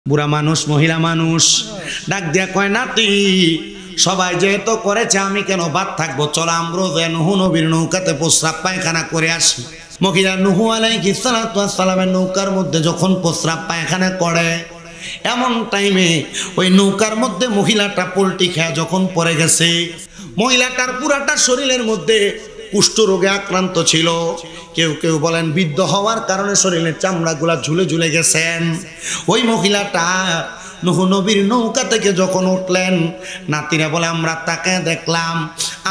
বুড়া মানুষ মহিলা মানুষ ডাক দিয়া কয় নাতি সবাই যেহেতু করেছে আমি কেন বাদ থাকবো, চলো আমরা নুহু নবীর নৌকাতে প্রস্রাব পায়খানা করে আসি। মহিলা নুহু আলাইহিস সালাতু ওয়াস সালামের নৌকার মধ্যে যখন প্রস্রাব পায়খানা করে এমন টাইমে ওই নৌকার মধ্যে মহিলাটা পোল্টি খেয়ে যখন পড়ে গেছে, মহিলাটার পুরাটা শরীরের মধ্যে কুষ্ঠ রোগে আক্রান্ত ছিল। কেউ কেউ বলেন বৃদ্ধ হওয়ার কারণে শরীরের চামড়াগুলা ঝুলে ঝুলে গেছেন। ওই মহিলাটা নুহু নবীর নৌকা থেকে যখন উঠলেন, নাতিরা বলে আমরা তাকে দেখলাম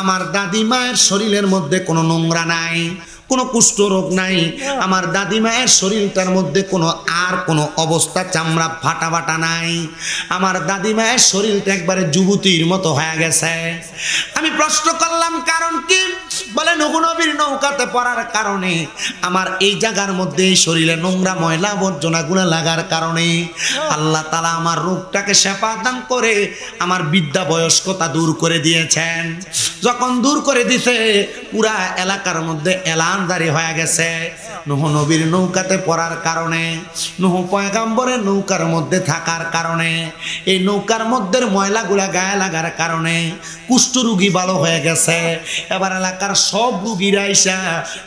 আমার দাদিমায়ের শরীরের মধ্যে কোনো নোংরা নাই, কোনো কুষ্ঠ রোগ নাই, আমার দাদিমায়ের শরীরটার মধ্যে কোনো অবস্থা চামড়া ফাটা ফাটা নাই, আমার দাদিমায়ের শরীরটা একবারে যুবতীর মতো হয়ে গেছে। আমি প্রশ্ন করলাম কারণ কি? বলে নুহু নবীর নৌকাতে পড়ার কারণে আমার এই জায়গার মধ্যে এই শরীরে নোংরা ময়লা আবর্জনাগুলো লাগার কারণে আল্লাহ তাআলা আমার রোগটাকে শেফা দান করে আমার বৃদ্ধা বয়স্কতা দূর করে দিয়েছেন। যখন দূর করে দিছে পুরা এলাকার মধ্যে এলান জারি হয়ে গেছে নুহু নবীর নৌকাতে পড়ার কারণে, নুহু পয়গাম্বরের নৌকার মধ্যে থাকার কারণে, এই নৌকার মধ্যে ময়লাগুলা গায়ে লাগার কারণে কুষ্ঠ রোগী ভালো হয়ে গেছে। এবার এলাকার সব রোগীরা আইসা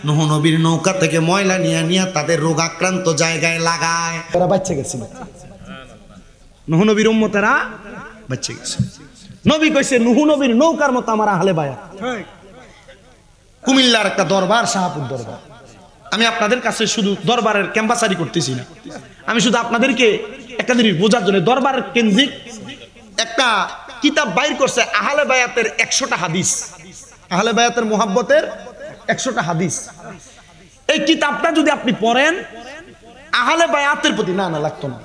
নুহু নবীর নৌকা থেকে ময়লা নিয়ে নিয়ে তাদের রোগাক্রান্ত জায়গায় লাগায়। ওরা বাচ্চা গেছিল, নুহু নবীর উম্মতেরা বাচ্চা গেছে। নবী কইছে নুহু নবীর নৌকার মতো আমার আহলে বায়াত। কুমিল্লার একটা দরবার, শাহপুর দরবার। আমি আপনাদের কাছে শুধু দরবারের ক্যাম্পাসারি করতেছি না, আমি শুধু আপনাদেরকে একটা জিনিস বোঝার জন্য দরবারের কেন্দ্রিক একটা কিতাব বাইর করছে, আহলে বায়াতের 100টা হাদিস, আহলে বায়াতের মুহাব্বতের 100টা হাদিস। এই কিতাবটা যদি আপনি পড়েন আহলে বায়াতের প্রতি না লাগতো না,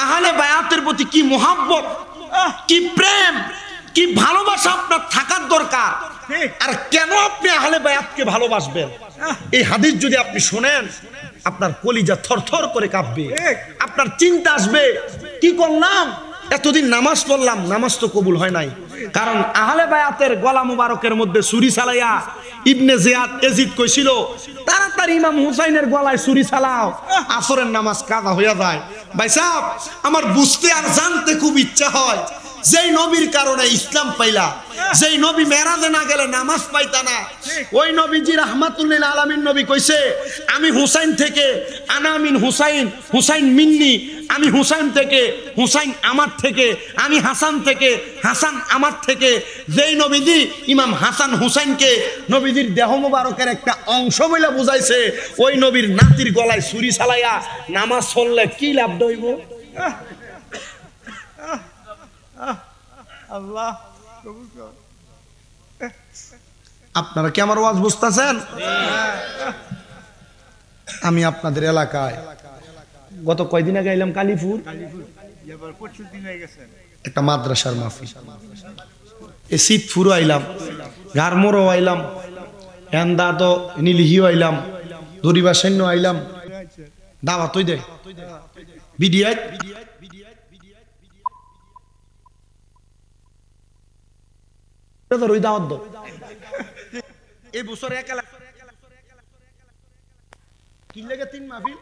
আহলে বায়াতের প্রতি কি মুহাব্বত, কি প্রেম, কি ভালোবাসা আপনার থাকার দরকার, আর কেন আপনি আহলে বায়াতকে ভালোবাসবেন, এই হাদিস যদি আপনি শোনেন আপনার কলিজা থরথর করে কাঁপবে। আপনার চিন্তা আসবে কি করলাম, এতদিন নামাজ পড়লাম, নামাজ তো কবুল হয় নাই। কারণ আহলে বায়াতের গলা মুবারকের মধ্যে ছুরি চালাইয়া ইবনে জিয়াদ এজিদ কইছিল তাড়াতাড়ি ইমাম হুসাইনের গলায় ছুরি চালাও, আসরের নামাজ কাজা হইয়া যায়। ভাই সাহেব, আমার বুঝতে আর জানতে খুব ইচ্ছা হয়, যেই নবীর কারণে ইসলাম পাইলা, যেই নবী মেরাজে না গেলে নামাজ পাইতা না, ওই নবীজি রাহমাতুল লিল আলামিন নবী কইছে আমি হুসাইন থেকে, আনা মিন হুসাইন, হুসাইন মিন্নি, আমি হুসাইন থেকে, হুসাইন আমার থেকে, আমি হাসান থেকে, হাসান আমার থেকে। যেই নবীজি ইমাম হাসান হুসাইনকে নবীজির দেহ মোবারকের একটা অংশ বলে বুঝাইছে, ওই নবীর নাতির গলায় ছুরি চালাইয়া নামাজ পড়লে কি লাভ হইব? আল্লাহ আপনারা কি আমার ওয়াজ বুঝতেছেন? আমি আপনাদের এলাকায় গত কয়দিন আগে এলাম কালীপুর, একটা মাদ্রাসার মাহফিল, এ শীতপুরও আইলাম, গারমোরও আইলাম, এন্দা তো নীলহিও আইলাম, দরিবা সৈন্য আইলাম, দাওয়াতই দেয় বিডিআই দাওয়াত দাও। এই বছর কি লাগে 3 মাহফিল,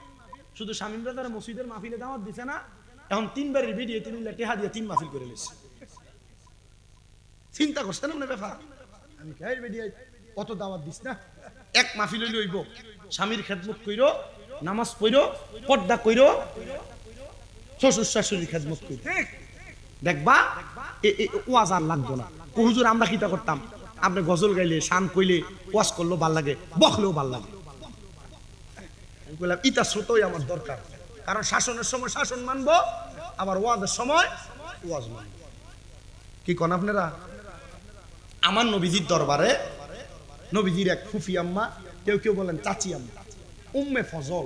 শুধু শামীম ব্রাদার মসজিদের মাহফিলে দাওয়াত দিছে না, এখন 3বারের ভিডিও 3 লাখ টাকা দিয়ে 3 মাহফিল করে নিছে। চিন্তা করছেন না ব্যাপার? আমি কই ভিডিও কত দাওয়াত দিছ না, এক মাহফিল লইব, স্বামীর খেদমত কইরো, নামাজ পড়ো, পর্দা কইরো, শ্বশুর শাশুড়ির খেদমত কইরো, দেখবা ওয়াজ আর লাগতো না। হুজুর আমরা কিতা করতাম, আপনি গজল গাইলে, শান কইলে, ওয়াজ করলেও ভাল লাগে, বকলেও ভাল লাগে। আমি বললাম ইটা শ্রোতই আমার দরকার, কারণ শাসনের সময় শাসন মানবো, আবার ওয়াজের সময় ওয়াজ মানবো। কি কোন আপনারা? আমার নবীজির দরবারে নবীজির এক ফুফি আম্মা, কেউ কেউ বলেন চাচি আম্মা, উম্মে ফজল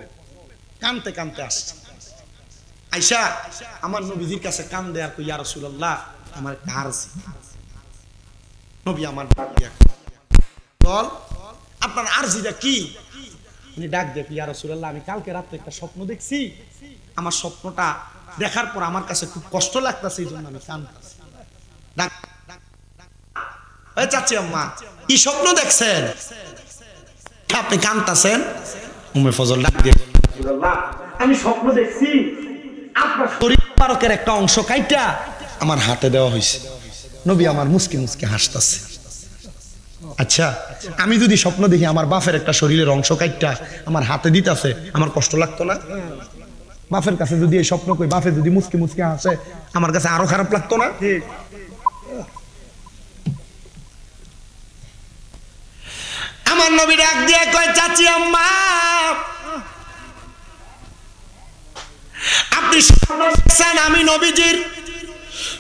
কানতে কানতে আসছে। আইসা আমার নবীজির কাছে কান দেয়ার কই, ইয়া রাসূলুল্লাহ আমার আরজি। নবী আমার ডাক দিয়া বল আপনার আরজিটা কি? উনি ডাক দেখ, ইয়া রাসূলুল্লাহ আমি কালকে রাতে একটা স্বপ্ন দেখছি, আমার স্বপ্নটা দেখার পর আমার কাছে খুব কষ্ট লাগতেছে, এই জন্য আমি কাঁদতেছি। ডাক চাচি আম্মা কি স্বপ্ন দেখছেন আপনি কাঁদতেছেন? উম্মে ফজল ডাক দিয়ে, রাসূলুল্লাহ আমি স্বপ্ন দেখছি আপনার শরীর মুবারকের একটা অংশ কাইটা আমার হাতে দেওয়া হয়েছে। নবী আমার মুস্কি মুস্কি হাসতেছে। আচ্ছা, আমি যদি স্বপ্ন দেখি আমার বাপের একটা শরীরের অংশ কাইটা আমার হাতে দিতেছে, আমার কষ্ট লাগতো না? বাপের কাছে যদি এই স্বপ্ন কই, বাপে যদি মুস্কি মুস্কি হাসে, আমার কাছে আরো খারাপ লাগতো না? আমার নবী ডাক দিয়ে কয়, চাচি আম্মা, আপনি দেখছেন আমি নবীজির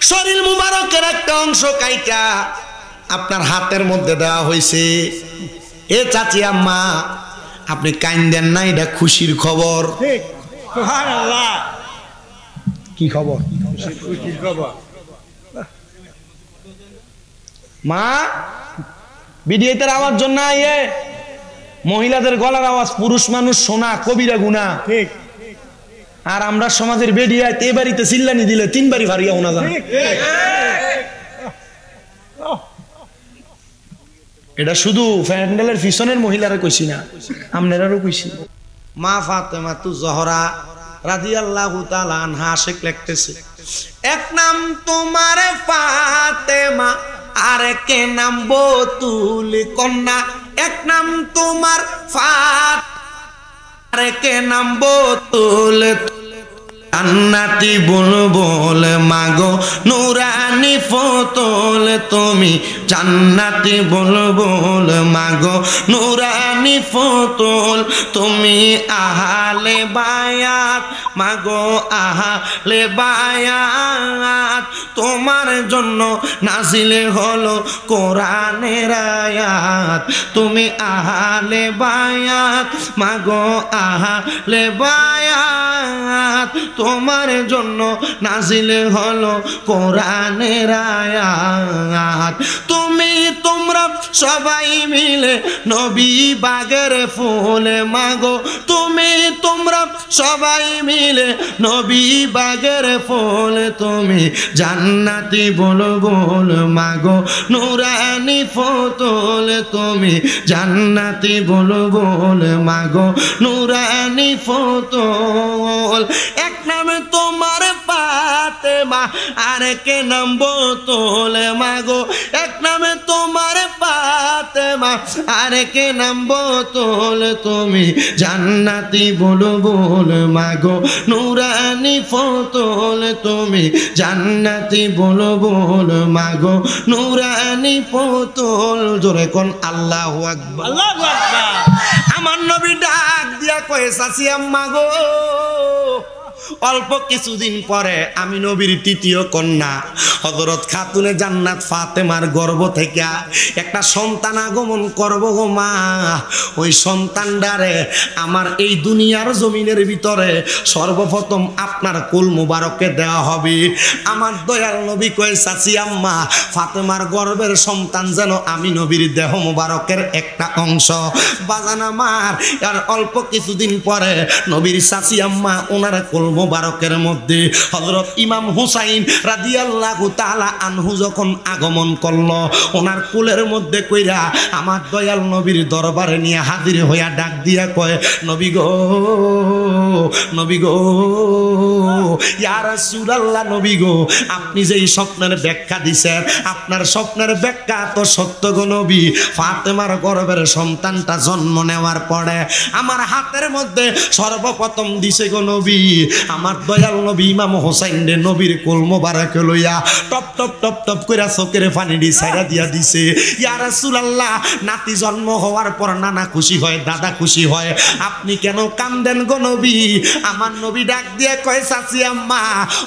শরীর মুবারকের একটা অংশ কাইটা আপনার হাতের মধ্যে দেওয়া হয়েছে। এ চাচি আম্মা, আপনি কাইন্দেন না, এটা খুশির খবর। কি খবর? মা, ভিডিওতে আওয়াজ জন্য আইয়ে মহিলাদের গলার আওয়াজ পুরুষ মানুষ শোনা কবিরা গুনাহ। ঠিক। আর আমরা সমাজের বেডিয়ায় এ বাড়িতে চিল্লানি দিলে 3 বাড়ি ভারিয়া ওনা যায়। এটা শুধু প্যান্ডেলের পিছনের মহিলারা কইছি না, আমনেরাও কইছি। মা ফাতেমা তু জহরা রাদিয়াল্লাহু তাআলা আনহা শেখ লিখতেছে, এক নাম তোমার ফাতেমা আর কে নাম বতুল কন্যা, এক নাম তোমার ফাত আর কে নাম বতুল, জান্নাতি বুলবুল মাগো নুরানি ফতুল, তুমি জান্নাতি বুলবুল মাগো নুরানি ফতুল, তুমি আহলে বায়াত মাগো আহলে বায়াত, তোমার জন্য নাজিলে হলো কোরআনের আয়াত, তুমি আহলে বায়াত মাগো আহলে বায়াত, তোমার জন্য নাজিলে হলো কোরআনের আয়াত, তুমি তোমরা সবাই মিলে নবী বাগের ফুল মাগো, তুমি তোমরা সবাই মিলে নবী বাগের ফুল, তুমি জান্নাতি বুলবুল মাগো নুরানি ফতুল, তুমি জান্নাতি বুলবুল মাগো নুরানি ফতুল, এক নামে তোমার ফাতেমা আর কে নাম বতুল মাগো, এক নামে তোমার ফাতেমা আর কে নাম বতুল, তুমি জান্নাতি বুলবুল মাগো নুরানি ফতুল, তুমি জান্নাতি বুলবুল মাগো নুরানি ফতুল। জোরে কোন আল্লাহু আকবার। আল্লাহু আকবার। আমার নবী ডাক দিয়া কয়, চাচি আম্মা গো, অল্প কিছুদিন পরে আমি নবীর তৃতীয় কন্যা হযরত খাতুনে জান্নাত ফাতেমার গর্ভ থেকে একটা সন্তান আগমন করব গো মা, ওই সন্তানটারে আমার এই দুনিয়ার জমিনের ভিতরে সর্বপ্রথম আপনার কুল মুবারকে দেওয়া হবে। আমার দয়াল নবী কয়, চাচি আম্মা, ফাতেমার গর্ভের সন্তান যেন আমি নবীর দেহ মুবারকের একটা অংশ। বাজান আমার, আর অল্প কিছুদিন পরে নবীর চাচি আম্মা ওনার কুল মুবারকের মধ্যে হযরত ইমাম হুসাইন রাদিয়াল্লাহু তাআলা আনহু যখন আগমন করলো, ওনার কুলের মধ্যে কইরা আমার দয়াল নবীর দরবারে নিয়ে হাজির হইয়া ডাক দিয়া কয়, নবী গো, নবী গো, ইয়া রাসূলুল্লাহ, নবী গো, আপনি যে এই স্বপ্নের ব্যাখ্যা দিছেন, আপনার স্বপ্নের ব্যাখ্যা তো সত্য গো নবী। ফাতেমার গর্ভের সন্তানটা জন্ম নেওয়ার পরে আমার হাতের মধ্যে সর্বপ্রথম দিছে গো নবী আমার দয়াল নবী ইমাম হোসাইন রে নবীর কুল মোবারকে লইয়া টপ টপ টপ টপ কইরা চোখের পানি দি ছাইরা দিয়া দিছে। ইয়া রাসূলুল্লাহ, নাতি জন্ম হওয়ার পর নানা খুশি হয়, দাদা খুশি হয়, আপনি কেন কান্দেন গো নবী? আমার নবী ডাক দিয়ে কয়, চাচি আম্মা,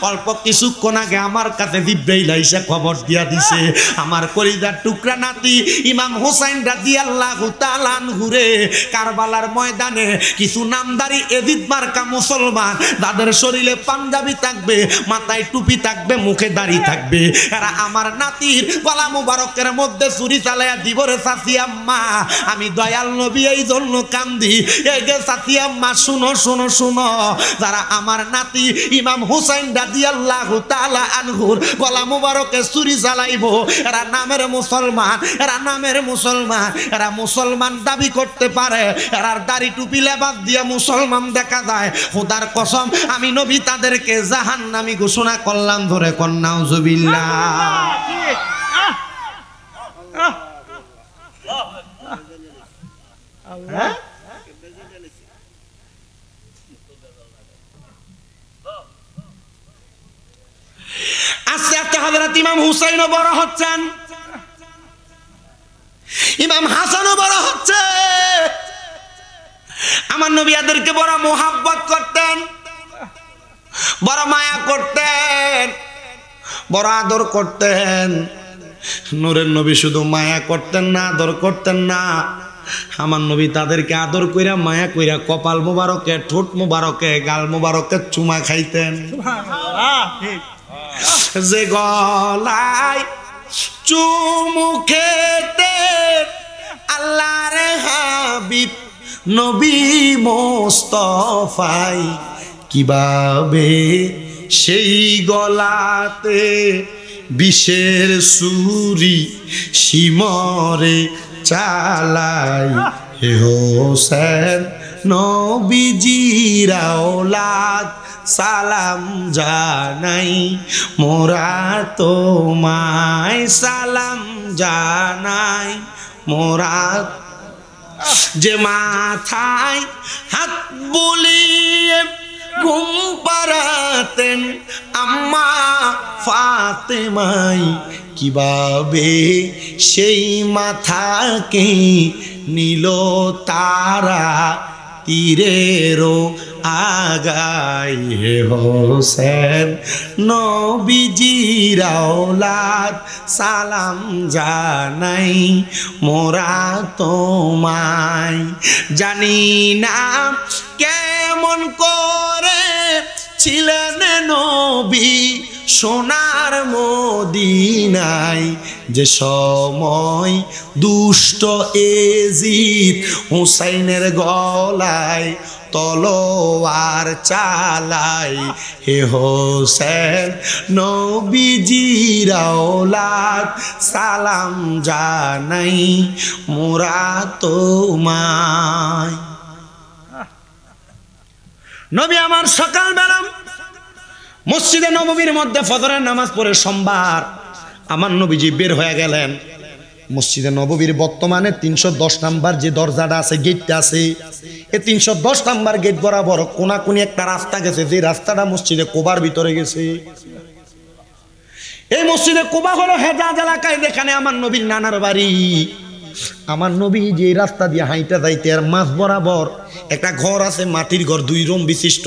অল্প কিছুক্ষণ আগে আমার কাছে জিবরাইল আইসা খবর দিয়া দিছে আমার কলিজার টুকরা নাতি ইমাম হোসাইন রাদিয়াল্লাহু তাআলা আনহু রে কারবালার ময়দানে কিছু নামদারি এজিদ মার্কা মুসলমান, যাদের শরীরে পাঞ্জাবি থাকবে, মাথায় টুপি থাকবে, মুখে দাড়ি থাকবে, এরা আমার নাতির গলা মুবারকের মধ্যে ছুরি চালাইয়া দিব রে চাচি আম্মা। আমি দয়াল নবী এই জন্য কান্দি, এই যে চাচি আম্মা শুনো শুনো শুনো, যারা আমার নাতি ইমাম হুসাইন রাদিয়াল্লাহু তাআলা আনহুর গলা মুবারকে ছুরি চালাইবো, এরা নামের মুসলমান, এরা নামের মুসলমান, এরা মুসলমান দাবি করতে পারে, এরার দাড়ি টুপি লেবাস দিয়ে মুসলমান দেখা যায়। খোদার কসম আমি নবী তাদেরকে জাহান্নামী ঘোষণা করলাম। ধরে কন নাউজুবিল্লাহ। আস্তে আস্তে হযরত ইমাম হুসাইনও বড় হচ্ছেন, ইমাম হাসানও বড় হচ্ছে। আমার নবী এদেরকে বড় মোহাব্বত করতেন, বড় মায়া করতেন, বড় আদর করতেন। নূরের নবী শুধু মায়া করতেন না, আদর করতেন না, আমার নবী তাদেরকে আদর কইরা মায়া কইরা কপাল মোবারকে, ঠোঁট মোবারকে, গাল মোবারকে চুমা খাইতেন। যে গলায় চুমু খেতে আল্লাহর হাবিব নবী মোস্তফাই, কিভাবে সেই গলাতে বিষের ছুরি শিমরে চালাই। হে হোসেন নবীজির আওলাদ সালাম জানাই, মোরা তোমায় সালাম জানাই, মোরা যে মাথায় হাত বুলিয়ে ঘুম পাড়াতেন আম্মা ফাতেমাই, কিভাবে সেই মাথাকে নিল তারা তীরেরও আগাই। হে হোসেন নবীজির আওলাদ সালাম জানাই, মোরা তোমায়। জানি না কেমন করে ছিলেন নবী সোনার মদিনায়, যে সময় দুষ্ট এজিদ হুসাইনের গলায় তলোয়ার চালাই। হে হোসেন নবীজির আওলাদ সালাম জানাই, মোরা তোমায়। নবী আমার সকালবেলা মসজিদে নববীর মধ্যে ফজরের নামাজ পড়ে সোমবার আমার নবীজি বের হয়ে গেলেন। মসজিদে নববীর বর্তমানে 310 নাম্বার যে দরজাটা আছে, গেটটা আছে, এই 310 নাম্বার গেট বরাবর কোনাকুনি একটা রাস্তা গেছে, যে রাস্তাটা মসজিদে কোবার ভিতরে গেছে। এই মসজিদে কোবা হলো হেজাজ এলাকায়, যেখানে আমার নবীর নানার বাড়ি। আমার নবী যে রাস্তা দিয়ে হাইটা যাইতে আর মাঝ বরাবর একটা ঘর আছে, মাটির ঘর, 2 রুম বিশিষ্ট,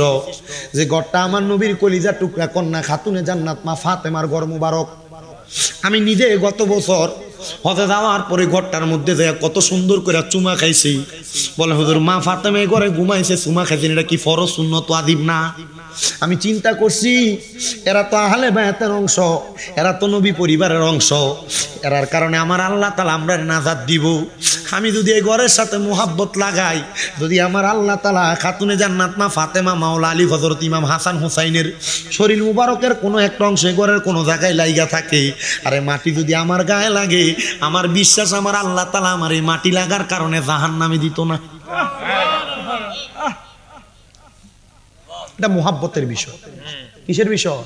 যে ঘরটা আমার নবীর কলিজা টুকরা কন্যা খাতুনে জান্নাত মা ফাতেমার ঘর মুবারক। আমি নিজে গত বছর হজে যাওয়ার পরে ঘরটার মধ্যে যায় কত সুন্দর করে চুমা খাইছি। বলে হুজুর মা ফাতেমা ঘরে ঘুমাইছে, চুমা খাইছেন, এটা কি ফরজ সুন্নত ওয়াজিব না? আমি চিন্তা করছি এরা তো আহলে বায়াতের অংশ, এরা তো নবী পরিবারের অংশ, এরার কারণে আমার আল্লাহ তাআলা আমরা নাজাত দিব। আমি যদি এই ঘরের সাথে মোহাব্বত লাগাই, যদি আমার আল্লাহ তাআলা খাতুনে জান্নাত মা ফাতেমা, মাওলা আলী, হযরত ইমাম হাসান হুসাইনের শরীর মুবারকের কোনো একটা অংশে ঘরের কোনো জায়গায় লাইগা থাকে, আরে মাটি যদি আমার গায়ে লাগে, আমার বিশ্বাস আমার আল্লাহ তাআলা আমার এই মাটি লাগার কারণে জাহান্নামে দিত না। এটা মুহাব্বতের বিষয়। কিসের বিষয়?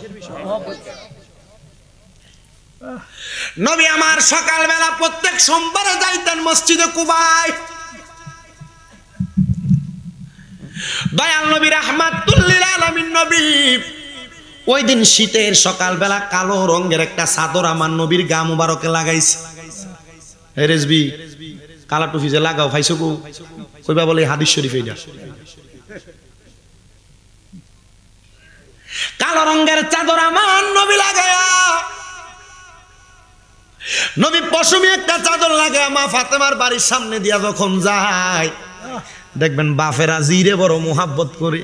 নবী আমার সকালবেলা প্রত্যেক সোমবারে যাইতেন মসজিদে কুবায়। দয়াল নবী রাহমাতুল লিল আলামিন নবী ওই দিন শীতের সকালবেলা কালো রঙের একটা চাদর আমার নবীর গা মুবারকে লাগাইছে। রেজবি কালা টুপি যে লাগাও ভাইছো কইবা বলে হাদিস শরীফ এইটা। কালো রঙের চাদর আমার নবী লাগায়া, নবী পশমি একটা চাদর লাগায় মা ফাতেমার বাড়ির সামনে দিয়া যখন যায়, দেখবেন বাপেরা জিরে বড় মোহাব্বত করে।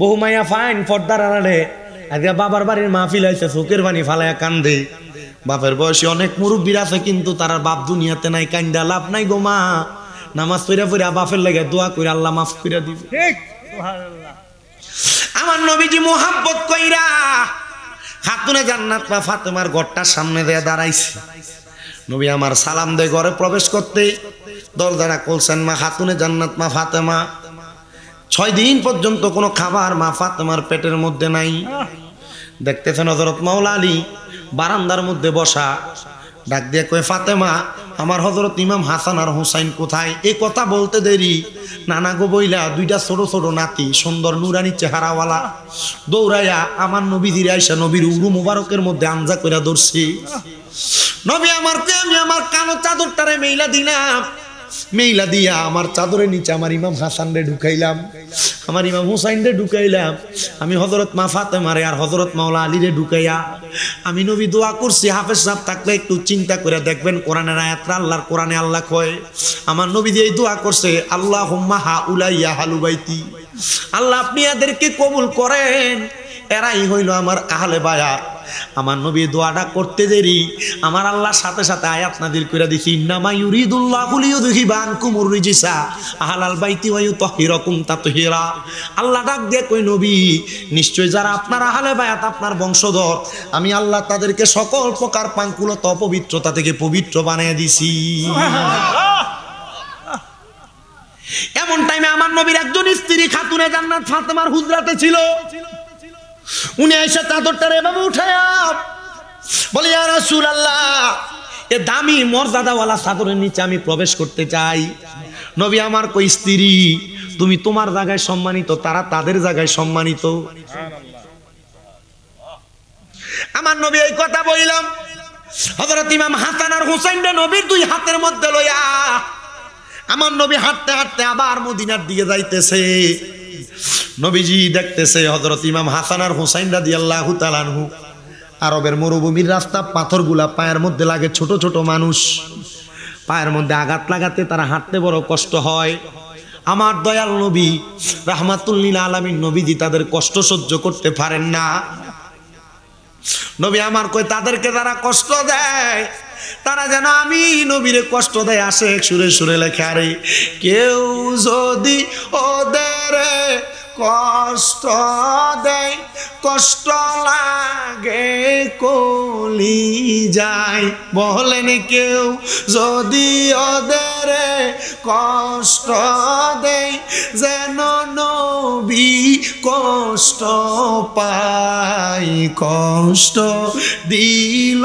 বহু মাইয়া ফাইন পর্দার আড়ালে আজকে বাবার বাড়ির মাহফিল হইছে, চোখের পানি ফালায়া কান্দে। বাপের বয়সে অনেক মুরব্বীর আছে, কিন্তু তারা বাপ দুনিয়াতে নাই, কান্দা লাভ নাই গো মা। নামাজ পড়া পড়া বাপের লাগে দোয়া করে আল্লাহ মাফ করে দিবে। আমার নবীজি মোহাব্বত কইরা খাতুনে জান্নাত মা ফাতেমার ঘরটার সামনে দিয়ে দাঁড়াইছে। নবী আমার সালাম দিয়ে ঘরে প্রবেশ করতে দরজাটা খুলছেন, মা খাতুনে জান্নাত মা ফাতেমা 6 দিন পর্যন্ত কোনো খাবার মা ফাতেমার পেটের মধ্যে নাই। দেখতেছেন হযরত মাওলা আলী বারান্দার মধ্যে বসা, ডাক দিয়ে কয়, ফাতেমা, আমার হযরত ইমাম হাসান আর হুসাইন কোথায়? এই কথা বলতে দেরি নানা গো বইলা দুইটা ছোট ছোট নাতি, সুন্দর নুরানি চেহারাওয়ালা, দৌড়াইয়া আমার নবীজির আইসা নবীর উরু মুবারকের মধ্যে আঞ্জা কইরা ধরছি। নবী আমারকে আমি আমার কালো চাদরটারে মেইলা দিলাম, মেইলা দিয়া আমার চাদরের নিচে আমার ইমাম হাসান রে ঢুকাইলাম, আমার ইমাম হুসাইন রে ঢুকাইলাম, আমি হযরত মা ফাতেমারে আর হযরত মাওলা আলী রে ঢুকাইয়া আমি নবী দোয়া করছি। হাফেজ সাহেব থাকলে একটু চিন্তা করে দেখবেন, কোরআনের আয়াতটা আল্লাহর কোরআনে আল্লাহ কয়, আমার নবী দিয়ে দোয়া করছে, আল্লাহুম্মা হাউলাইয়া হালু বাইতি, আল্লাহ আপনি এদেরকে কবুল করেন, এরাই হইল আমার আহলে বায়াত। আমার নবী দোয়াটা করতে দেরি আমার আল্লাহর সাথে সাথে আয়াত নাযিল করে দিছি, ইন্নামা ইউরিদুল্লাহু লিইউযহিবা আনকুমুর রিজসা আহলাল বাইতি ওয়া ইউতাহহিরাকুম তাতহীরা। আল্লাহ ডাক দিয়ে কই, নবী নিশ্চয় যারা আপনার আহলে বায়াত, আপনার বংশধর, আমি আল্লাহ তাদেরকে সকল প্রকার পাঙ্কুলতা অপবিত্রতা থেকে পবিত্র বানিয়ে দিছি। এমন টাইমে আমার নবীর একজন স্ত্রী খাতুনে জান্নাত ফাতেমার হুজরাতে ছিল। উনি এসে চাদরটার এভাবে উঠায়া বলে, ইয়া রাসূলুল্লাহ, এ দামি মর্যাদাওয়ালা চাদরের নিচে আমি প্রবেশ করতে চাই। নবী আমার কই, স্ত্রী তুমি তোমার জায়গায় সম্মানিত, তারা তাদের জায়গায় সম্মানিত। আমার নবী এই কথা বললাম, হযরত ইমাম হাসান আর হুসাইন নবীর দুই হাতের মধ্যে লইয়া আমার নবী হাঁটতে হাঁটতে আবার মদিনার দিকে যাইতেছে। নবীজি দেখতেছে হযরত ইমাম হাসান আর হুসাইন রাদিয়াল্লাহু তাআলা আনহু, আরবের মরুভূমির রাস্তা, পাথরগুলা পায়ের মধ্যে লাগে, ছোট ছোট মানুষ, পায়ের মধ্যে আঘাত লাগাতে তারা হাঁটতে বড় কষ্ট হয়। আমার দয়াল নবী রাহমাতুল লিল আলামিন নবীজি তাদের কষ্ট সহ্য করতে পারেন না। নবী আমার কই, তাদেরকে যারা কষ্ট দেয় তারা যেন আমি নবীরে কষ্ট দেয়, আসে সুরে সুরে লেখে, আরে কেউ যদি ওদের কষ্ট দেয়, কষ্ট লাগে কলি যায়, বলেন কেউ যদি ওদের কষ্ট দেয়, যেন নবী কষ্ট পাই, কষ্ট দিল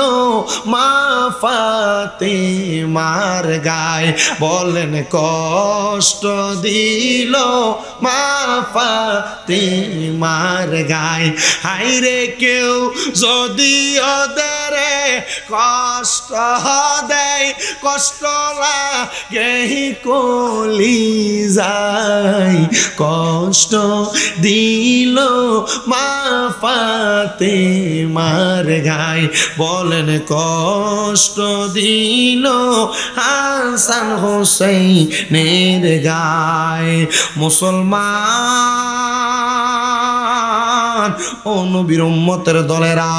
মা ফাতেমার গায়, বলেন কষ্ট দিল মা ফাতেমার গায়, হায়রে কেউ যদি ওদের কষ্ট দেয়, কষ্ট লাগে কলি যায়, কষ্ট দিল মা ফাতেমার গায়, বলেন কষ্ট দিল হাসান হোসেনের গায়। মুসলমান ও নবীর উম্মতের দলেরা,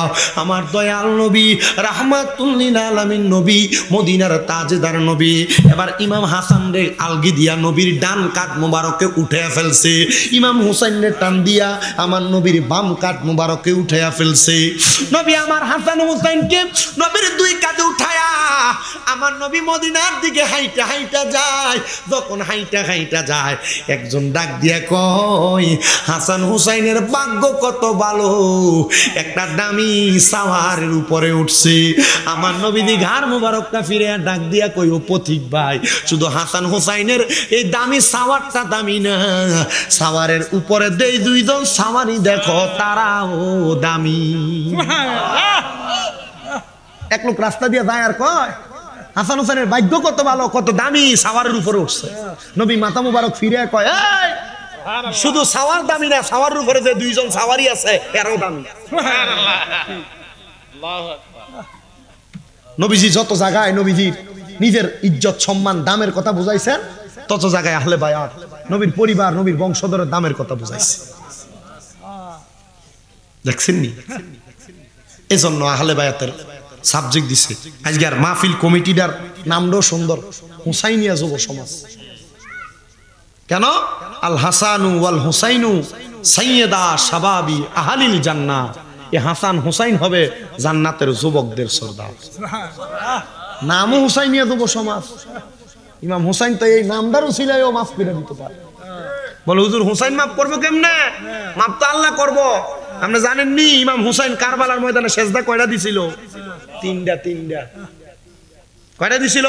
আমার দয়াল নবী রাহমাতুল লিল আলামিন নবী, মদিনার তাজদার নবী, এবার ইমাম হাসান রে আলগি দিয়া নবীর ডান কাঁধ মুবারকে উঠাইয়া ফেলছে, ইমাম হুসাইন রে টান দিয়া আমার নবীর বাম কাঁধ মুবারকে উঠাইয়া ফেলছে। নবী আমার হাসান হুসাইনকে নবীর দুই কাঁধে উঠায়া আমার নবী মদিনার দিকে হাইটা হাইটা যায়। যখন হাইটা হাইটা যায়, একজন ডাক দিয়া কয়, হাসান হুসাইনের ভাগ্য কত ভালো, একটা দামি সাওয়ারের উপরে উঠছে। আমার নবীজি ঘাড় মুবারকটা ফিরে ডাক দিয়া কই, ও পথিক ভাই, শুধু হাসান হুসাইনের এই দামি সাওয়ারটা দামি না, সাওয়ারের উপরে দেই দুইজন সাওয়ারি দেখো, তারাও দামি। এক লোক রাস্তা দিয়ে যায় আর কয়, হাসান হুসাইনের ভাগ্য কত ভালো, কত দামি, সাওয়ারের উপরে উঠছে। নবী মাথা মুবারক ফিরে কয়, এই শুধু সাওয়ার দামি না, সাওয়ারের উপরে যে দুইজন সাওয়ারি আছে এরাও দামি। নবীজি যত জায়গায় নবীজির নিজের ইজ্জত সম্মান দামের কথা বুঝাইছেন, তত জায়গায় আহলে বায়াত নবীর পরিবার নবীর বংশধরের দামের কথা বুঝাইছে। দেখছেন নি? এজন্য আহলে বায়াতের সাবজেক্ট দিছে। আজকে আর মাহফিল কমিটিটার নামটাও সুন্দর, হুসাইনিয়া যুব সমাজ। কেন? আল হাসানু ওয়াল হুসাইনু সাইয়্যিদা শাবাবি আহলিল জান্নাহ। এই হাসান হুসাইন হবে জান্নাতের যুবকদের সর্দার। নামও হুসাইনিয়া যুব সমাজ। ইমাম হুসাইন তো এই নামদারও ছিলাইও মাফ করে দিতে পারে। বলে হুজুর হুসাইন মাফ করবো কেমনে? মাফ তো আল্লাহ করবো। আপনি জানেননি ইমাম হুসাইন কারবালার ময়দানে সেজদা কয়টা দিছিল? তিনটা। কয়টা দিছিল?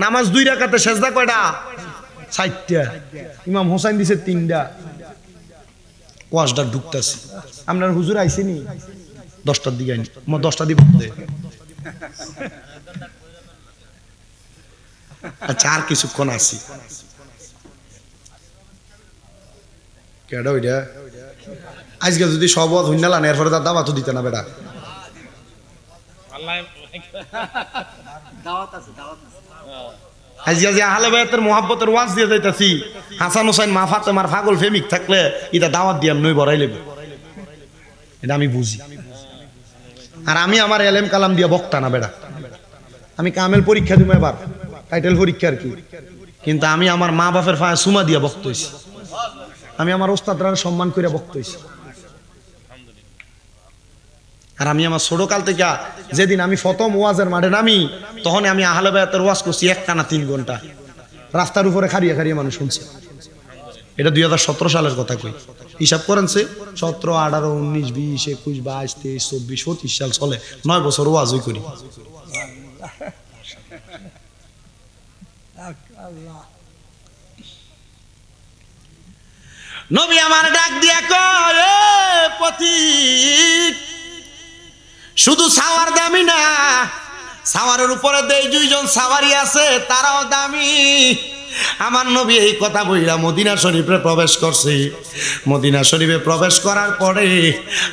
নামাজ 2 রাকাতে, সেজদা কয়টা? 4টা। ইমাম হুসাইন দিছে 3টা। ওয়াজটা ঢুকতেছে, আপনার হুজুর আইসিনি 10টার দিকে, 10টা দিব। আচ্ছা আর কিছুক্ষণ আছি। কেডা ওইটা? আজকে যদি সব ওয়াজ হইনালান এরপরে তার দাওয়াতও দিতে না বেটা। আজকে যে আহলে বায়াতের মুহাব্বতের ওয়াজ দিয়ে যাইতাছি, হাসান হোসেন মা ফাতেমার পাগল প্রেমিক থাকলে এটা দাওয়াত দিয়ে নই বড়াই লেবে, এটা আমি বুঝি। আর আমি আমার এলেম কালাম দিয়ে বক্তা না বেটা, আমি কামেল পরীক্ষা দিব এবার, টাইটেল পরীক্ষা আর কি, কিন্তু আমি আমার মা বাপের পায়ে সুমা দিয়ে বক্ত হইছি, আমি আমার ওস্তাদরা সম্মান করে বক্ত হইছি। আর আমি আমার ছোটকাল থেকে যেদিন আমি প্রথম ওয়াজের মাঠে নামি, তখন আমি আহলে বায়াতের ওয়াজ করছি একটানা 3 ঘন্টা, রাস্তার উপরে খাড়িয়ে খাড়িয়ে মানুষ শুনছে। এটা 2017 সালের কথা কই, হিসাব করেন সে 17, 18, 19, 20, 21, 22, 23, 24, 25 সাল চলে, 9 বছর ওয়াজই করি। নবী আমার ডাক দিয়া কয়, পথিক শুধু সাওয়ার দামি না, সাওয়ারের উপরে 2জন সাওয়ারি আছে, তারাও দামি। আমার নবী এই কথা বইলা মদিনা শরীফে প্রবেশ করছে। মদিনা শরীফে প্রবেশ করার পরে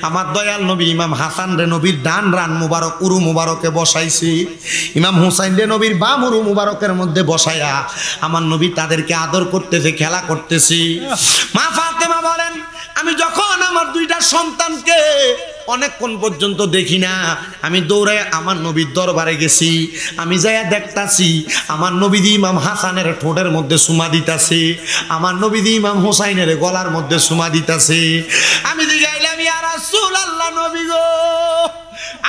আমার দয়াল নবী ইমাম হাসান রে নবীর ডান রান মুবারক উরু মুবারকে বসাইছি, ইমাম হুসাইন রে নবীর বাম উরু মুবারকের মধ্যে বসায়া আমার নবী তাদেরকে আদর করতেছে, খেলা করতেছি। মা ফাতেমা বলেন, আমি যখন আমার 2টা সন্তানকে অনেকক্ষণ পর্যন্ত দেখি না, আমি দৌড়ে আমার নবীর দরবারে গেছি। আমি যাইয়া দেখতাছি আমার নবীজি ইমাম হাসানের ঠোঁটের মধ্যে সুমা দিতাছে, আমার নবীজি ইমাম হুসাইনের গলার মধ্যে সুমা দিতাছে। আমি জিগাইলাম, ইয়া রাসূলুল্লাহ, নবী গো,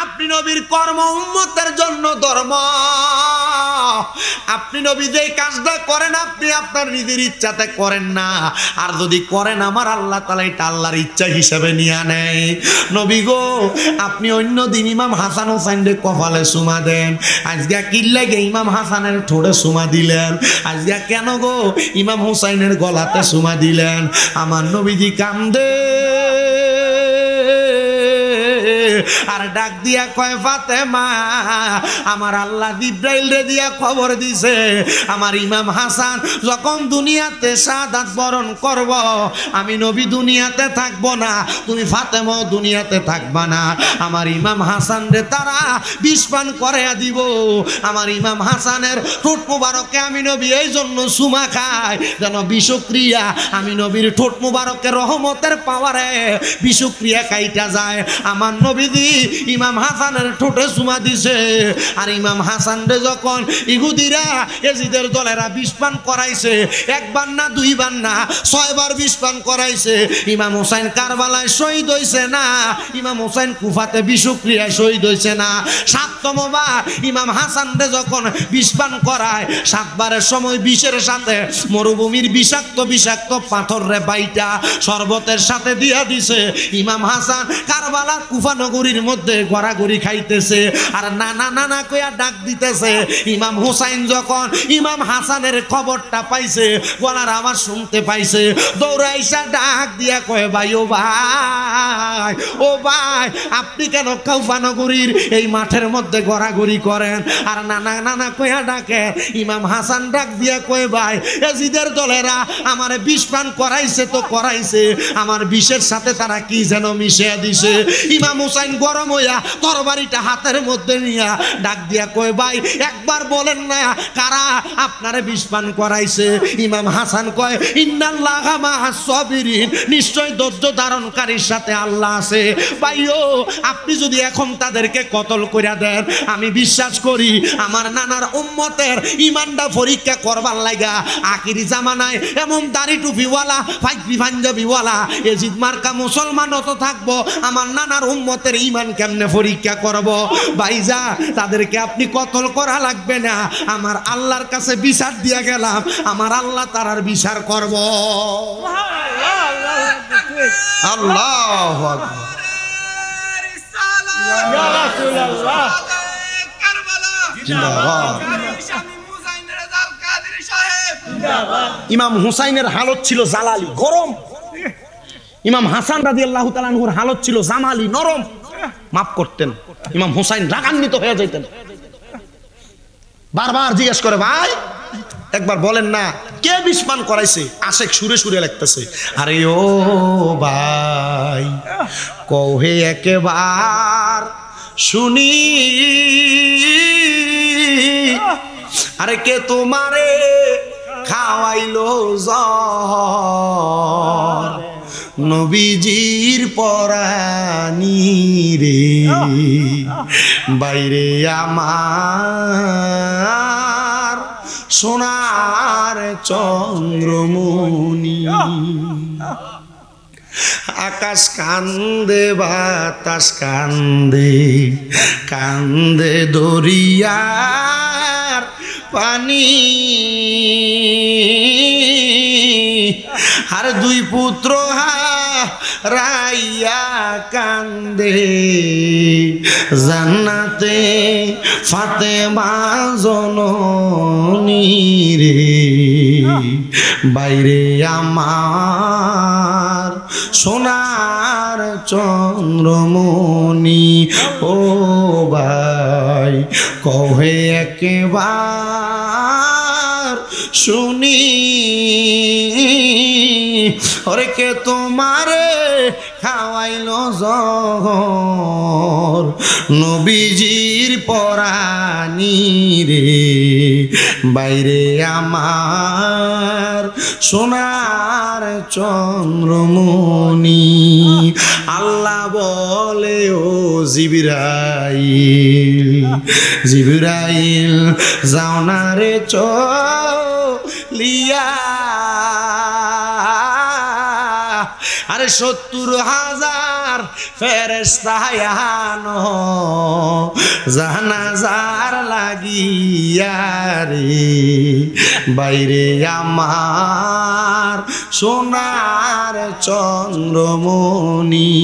আপনি নবীর কর্ম উম্মতের জন্য ধর্ম, আপনি নবী যে কাজটা করেন আপনি আপনার নিজের ইচ্ছাতে করেন না, আর যদি করেন আমার আল্লাহ তাআলা এটা আল্লাহর ইচ্ছা হিসেবে নিয়ে নেয়। নবী গো, আপনি অন্য দিন ইমাম হাসান হোসেনের কপালে সুমা দেন, আজকে কি লাগে ইমাম হাসানের ঠোঁটে সুমা দিলেন? আজকে কেন গো ইমাম হুসাইনের গলাতে সুমা দিলেন? আমার নবীজি কান্দে আর ডাক দিয়া কয়, ফাতেমা, আমার আল্লাহ জিবরাইল রে দিয়া খবর দিছে আমার ইমাম হাসান যখন দুনিয়াতে শাহাদাত বরণ করব, আমি নবী দুনিয়াতে থাকব না, তুমি ফাতেমাও দুনিয়াতে থাকবা না। আমার ইমাম হাসান রে তারা বিষ পান করাইয়া দিব। আমার ইমাম হাসানের ঠোঁট মুবারকে আমি নবী এই জন্য সুমা খাই, যেন বিষক্রিয়া আমি নবীর ঠোঁট মুবারকে রহমতের পাওয়ারে বিষক্রিয়া কাইটা যায়। আমার নবীজি ইমাম হাসানের ঠোঁটে সুমা দিছে। আর ইমাম হাসান রে যখন ইহুদিরা এজিদের দলেরা বিষ পান করাইছে, 1 বার না 2 বার না 6 বার বিষ পান করাইছে, ইমাম হোসেন কারবালায় শহীদ হইছে না, ইমাম হোসেন কুফাতে বিষক্রিয়ায় শহীদ হইছে না। 7তম বার ইমাম হাসান রে যখন বিষ পান করায়, 7 বারের সময় বিষের সাথে মরুভূমির বিষাক্ত পাথর রে বাইটা শরবতের সাথে দিয়া দিছে। ইমাম হাসান কারবালা কুফা নগরীর মধ্যে গড়াগড়ি খাইতেছে আর নানা কইয়া ডাক দিতেছে। ইমাম হুসাইন যখন ইমাম হাসানের খবরটা পাইছে, গলার আওয়াজ শুনতে পাইছে, দৌড়াইসা ডাক দিয়া কয়, ভাই ও ভাই, ও ভাই, আপনি কেন কুফা নগরীর এই মাঠের মধ্যে গড়াগড়ি করেন? আর নানা কইয়া ডাকে। ইমাম হাসান ডাক দিয়া কয়, ভাই, এজিদের দলেরা আমারে বিষ পান করাইছে তো করাইছে, আমার বিষের সাথে তারা কি যেন মিশিয়ে দিছে। ইমাম হুসাইন গরম হইয়া তরবারিটা হাতের মধ্যে নিয়া ডাক দিয়া কয়, ভাই, একবার বলেন না কারা আপনারে বিষ পান করাইছে? ইমাম হাসান কয়, ইন্নাল্লাহা মা'আস সাবিরিন, নিশ্চয় ধৈর্য ধারণকারীর সাথে আল্লাহ আছে। ভাইও, আপনি যদি এখন তাদেরকে কতল কইরা দেন, আমি বিশ্বাস করি আমার নানার উম্মতের ইমানটা পরীক্ষা করবার লাগা আখিরি জামানায় এমন দাড়ি টুপিওয়ালা পাঞ্জাবিওয়ালা এজিদ মার্কা মুসলমান তো থাকবো, আমার নানার উম্মতের ঈমান কেমনে পরীক্ষা করব ভাইজা তাদেরকে আপনি কতল করা লাগবে না আমার আল্লাহর কাছে বিচার দিয়া গেলাম আমার আল্লাহ তারার বিচার করব আল্লাহু আকবার ইয়া রাসূলুল্লাহ কারবালা জিন্দাবাদ ইমাম হুসাইনের হালত ছিল জালালি গরম ইমাম হাসান রাদিয়াল্লাহু তাআলা আনহুর হালত ছিল জামালি নরম মাফ করতেন ইমাম হুসাইন রাগান্বিত হয়ে যাইতেন বারবার জিজ্ঞেস করে ভাই একবার বলেন না কে বিস্মান করাইছে আশেক সুরে সুরে লাগতেছে আরে ও ভাই কহে একবার শুনি আরে কে তোমারে খাওয়াইলো জ্বর নবীজির পরানি রে বাইরে আমার সোনার চন্দ্রমণি আকাশ কান্দে বাতাস কান্দে কান্দে দরিয়ার পানি আর দুই পুত্র রাইয়া কান্দে জান্নাতে ফাতেমা জননী রে বাইরে আমার সোনার চন্দ্রমণি ও ভাই কহে একবার শুনি ওরে কে তোমারে খাওয়াইলো জহর নবীজির পরানি রে বাইরে আমার সোনার চন্দ্রমণি আল্লাহ বলে ও জিবরাইল জিবরাইল যাও না রে চলিয়া আরে ৭০,০০০ ফেরেশতা আনো জানাজার লাগিয়া রে বাইরে আমার সোনার চন্দ্রমণি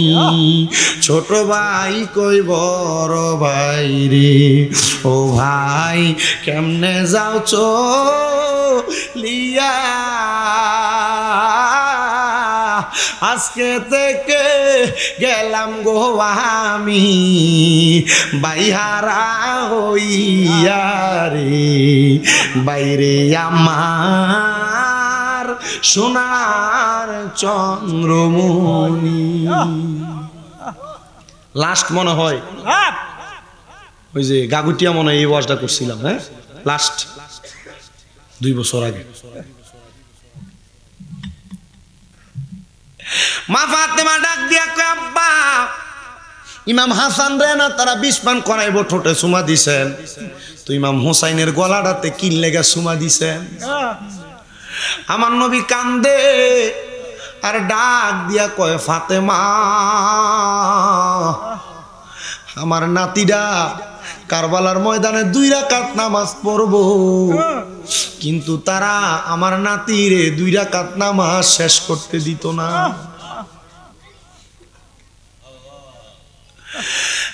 ছোট ভাই কই বড় ভাই রে ও ভাই কেমনে যাও চলিয়া আজকে থেকে গেলাম গো আমি বাইহারা হইয়া রে বাইরে আমার সোনার চন্দ্রমণি লাস্ট মনে হয় ওই যে গাগুটিয়া মনে হয় এই ওয়াজটা করছিলাম হ্যাঁ লাস্ট 2 বছর আগে মা ফাতেমা ডাক দিয়া কয় আব্বা ইমাম হাসান রে না তারা বিস্মান করাইবো ঠোঁটে চুমা দিছেন তো ইমাম হুসাইনের গলাটাতে কি লেগে চুমা দিছেন আমার নবী কান্দে আর ডাক দিয়া কয় ফাতেমা আমার নাতিরা কারবালার ময়দানে 2 রাকাত নামাজ পড়বো কিন্তু তারা আমার নাতিরে 2 রাকাত নামাজ শেষ করতে দিত না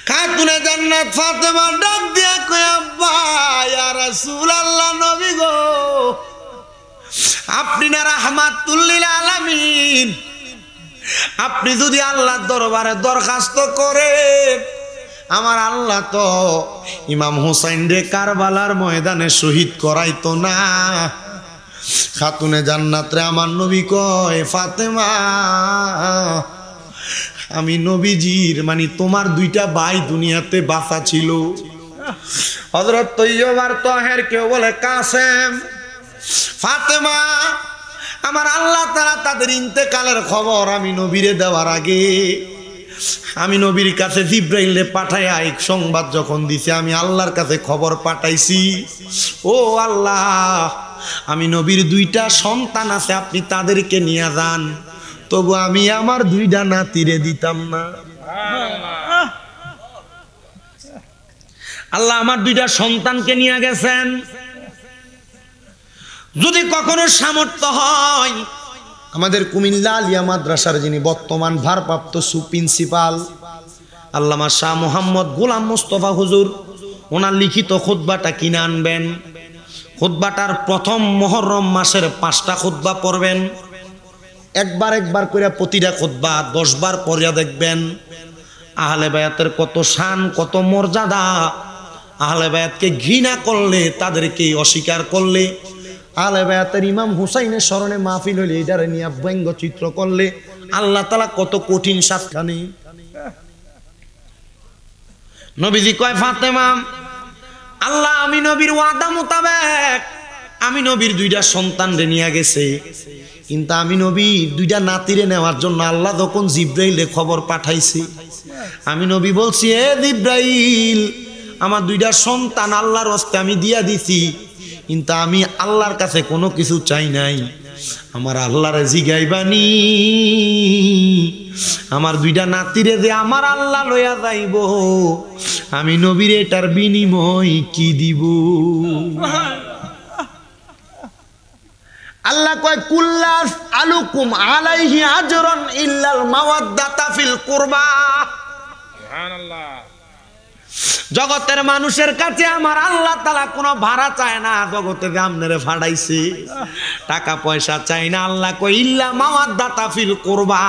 খাতুনে জান্নাত ফাতেমা ডাক দিয়া কয় আব্বা ইয়া রাসূলুল্লাহ নবী গো আপনি না রাহমাতুল লিল আলামিন আপনি যদি আল্লাহর দরবারে দরখাস্ত করেন আমার আল্লাহ তো ইমাম হুসাইন রে কারবালার ময়দানে শহীদ করাইতো না খাতুনে জান্নাত রে আমার নবী কয় ফাতেমা আমি নবীজির মানে তোমার 2টা ভাই দুনিয়াতে বাঁচা ছিল হযরত তৈয়ব আর তাহের কেউ বলে কাসেম ফাতেমা আমার আল্লাহ তাআলা তাদের ইন্তেকালের খবর আমি নবীরে দেওয়ার আগে আমি নবীর কাছে জিব্রাইলে পাঠাইয়া এক সংবাদ যখন দিছে আমি আল্লাহর কাছে খবর পাঠাইছি ও আল্লাহ আমি নবীর 2টা সন্তান আছে আপনি তাদেরকে নিয়ে যান তবু আমি আমার 2টা নাতিরে দিতাম না আল্লাহ আমার দুইটা সন্তানকে নিয়ে গেছেন, যদি কখনো সামর্থ্য হয় আমাদের কুমিল্লা আলিয়া মাদ্রাসার যিনি বর্তমান ভারপ্রাপ্ত প্রিন্সিপাল আল্লামা শাহ মোহাম্মদ গোলাম মোস্তফা হুজুর, ওনার লিখিত খুতবাটা কিনে আনবেন। খুতবাটার প্রথম মুহররম মাসের 5টা খুতবা পড়বেন, একবার করে প্রতিটা খুতবা 10 বার পড়িয়া দেখবেন। আহলে বায়াতের কত শান, কত মর্যাদা। আহলে বায়াতকে ঘৃণা করলে, তাদেরকে অস্বীকার করলে, আহলে বায়াতের ইমাম হুসাইনের স্মরণে মাহফিল হইলে এটারে নিয়ে ব্যঙ্গচিত্র করলে আল্লাহ তাআলা কত কঠিন শাস্তি। নবীজি কয়, ফাতেমা, আল্লাহ আমি নবীর ওয়াদা মোতাবেক আমি নবীর 2টা সন্তানরে নিয়ে গেছে, কিন্তু আমি নবী 2টা নাতিরে নেওয়ার জন্য আল্লাহ যখন জিব্রাইলে খবর পাঠাইছে, আমি নবী বলছি, এ জিব্রাইল, আমার 2টা সন্তান আল্লাহর হস্তে আমি দিয়া দিছি, কিন্তু আমি আল্লাহর কাছে কোনো কিছু চাই নাই। আমার আল্লাহরে জিগাইবানি আমার 2টা নাতিরে যে আমার আল্লাহ লইয়া যাইব, আমি নবীর এটার বিনিময় কি দিব? আল্লাহ কয়, কুল্লাস আলুকুম আলাইহি আজরান ইল্লাল মাওয়াদ্দাতা ফিল কুরবা। সুবহানাল্লাহ। জগতের মানুষের কাছে আমার আল্লাহ তাআলা কোনো ভাড়া চায় না, জগতে আমনেরে ফাড়াইছে, টাকা পয়সা চাই না। আল্লাহ কয়, ইল্লা মাওয়াদ্দাতা ফিল কুরবা,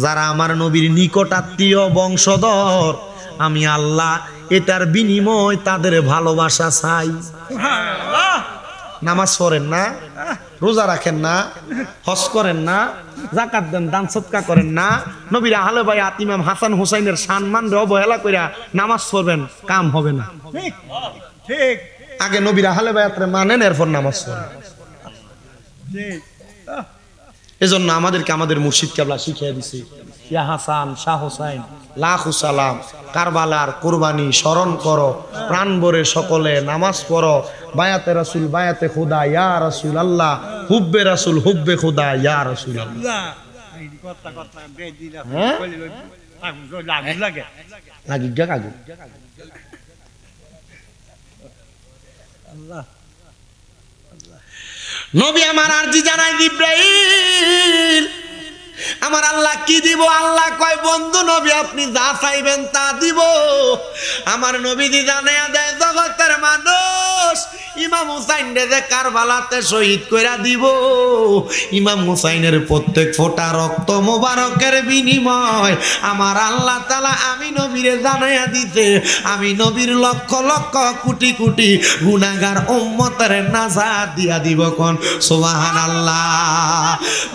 যারা আমার নবীর নিকট আত্মীয় বংশধর, আমি আল্লাহ এটার বিনিময় তাদের ভালোবাসা চাই। সুবহানাল্লাহ। নামাজ পড়েন না, রোজা রাখেন না, হজ করেন না, যাকাত দেন, দান সদকা করেন না, নবীর আহলে বায়াত ইমাম হাসান হুসাইনের সম্মানরে অবহেলা কইরা নামাজ পড়বেন, কাম হবে না। ঠিক, আগে নবীর আহলে বায়াতরে মানেন, এরপর নামাজ পড়েন। ঠিক, এজন্য আমাদেরকে আমাদের মুর্শিদ কেবলা শিখিয়ে দিছে, ইয়া হাসান শাহ হুসাইন লাখু সালাম, কারবালার কুরবানি স্মরণ করো, প্রাণ ভরে সকলে নামাজ পড়ো, বায়াতে রাসূল বায়াতে খুদা ইয়া রাসূল আল্লাহ, হুব্বে রাসূল হুব্বে খুদা ইয়া রাসূল আল্লাহ। নবী আমার আরজি জানাই, জিবরাইল, আমার আল্লাহ কি দিব? আল্লাহ কয়, বন্ধু নবী আপনি যা চাইবেন তা দিব। আমার নবীজি জানাইয়া দেয়, জগতের মানুষ ইমাম হুসাইন যে কারবালাতে শহীদ কইরা দিব, ইমাম হুসাইনের প্রত্যেক ফোঁটা রক্ত মোবারকের বিনিময় আমার আল্লাহ তাআলা আমি নবীরে জানাইয়া দিতে, আমি নবীর লক্ষ লক্ষ কোটি কোটি গুনাহগার উম্মতের নাজাত দিয়া দিব। কোন সুবহানাল্লাহ।